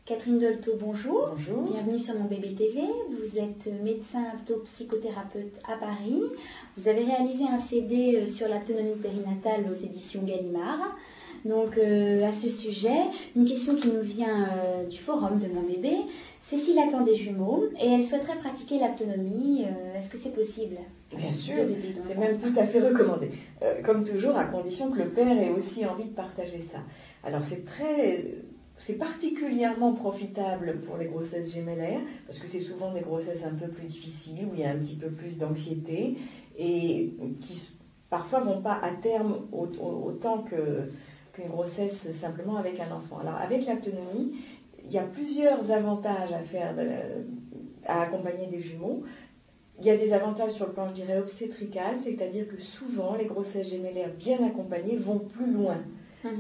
Catherine Dolto, bonjour. Bonjour. Bienvenue sur Mon Bébé TV. Vous êtes médecin apto-psychothérapeute à Paris. Vous avez réalisé un CD sur l'autonomie périnatale aux éditions Gallimard. Donc à ce sujet, une question qui nous vient du forum de Mon Bébé. Cécile attend des jumeaux et elle souhaiterait pratiquer l'autonomie. Est-ce que c'est possible? Bien sûr, c'est même tout à fait recommandé. Comme toujours, à condition que le père ait aussi envie de partager ça. Alors c'est particulièrement profitable pour les grossesses gémellaires, parce que c'est souvent des grossesses un peu plus difficiles, où il y a un petit peu plus d'anxiété, et qui parfois ne vont pas à terme autant qu'une grossesse simplement avec un enfant. Alors avec l'autonomie, il y a plusieurs avantages à accompagner des jumeaux. Il y a des avantages sur le plan, je dirais, obstétrical, c'est-à-dire que souvent les grossesses gémellaires bien accompagnées vont plus loin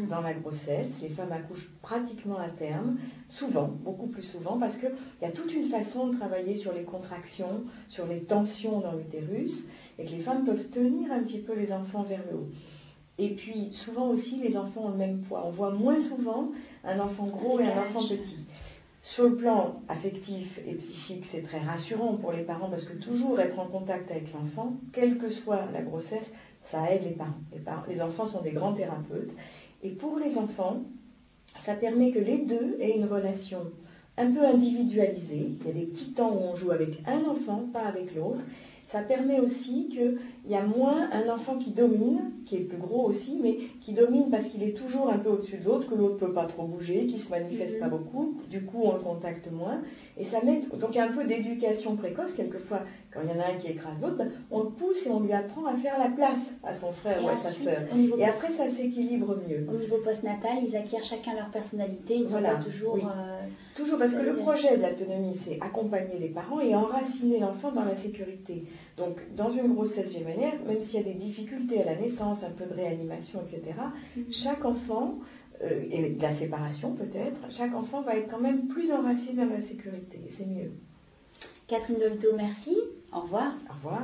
dans la grossesse. Les femmes accouchent pratiquement à terme, souvent, beaucoup plus souvent, parce qu'il y a toute une façon de travailler sur les contractions, sur les tensions dans l'utérus, et que les femmes peuvent tenir un petit peu les enfants vers le haut. Et puis, souvent aussi, les enfants ont le même poids. On voit moins souvent un enfant gros et un enfant petit. Sur le plan affectif et psychique, c'est très rassurant pour les parents parce que toujours être en contact avec l'enfant, quelle que soit la grossesse, ça aide les parents. Les enfants sont des grands thérapeutes. Et pour les enfants, ça permet que les deux aient une relation un peu individualisée. Il y a des petits temps où on joue avec un enfant, pas avec l'autre. Ça permet aussi qu'il y a moins un enfant qui domine, qui est plus gros aussi, mais qui domine parce qu'il est toujours un peu au-dessus de l'autre, que l'autre ne peut pas trop bouger, qui ne se manifeste pas beaucoup. Du coup, on le contacte moins. Et ça met donc il y a un peu d'éducation précoce. Quelquefois, quand il y en a un qui écrase l'autre, on le pousse et on lui apprend à faire la place à son frère ou à sa sœur. Et après, ça s'équilibre mieux. Au niveau postnatal, ils acquièrent chacun leur personnalité. Ils sont pas toujours... Oui. Toujours, parce que le projet de l'autonomie, c'est accompagner les parents et enraciner l'enfant dans la sécurité. Donc, dans une grossesse gémellaire, même s'il y a des difficultés à la naissance, un peu de réanimation, etc., chaque enfant, et de la séparation peut-être, chaque enfant va être quand même plus enraciné dans la sécurité. Et c'est mieux. Catherine Dolto, merci. Au revoir. Au revoir.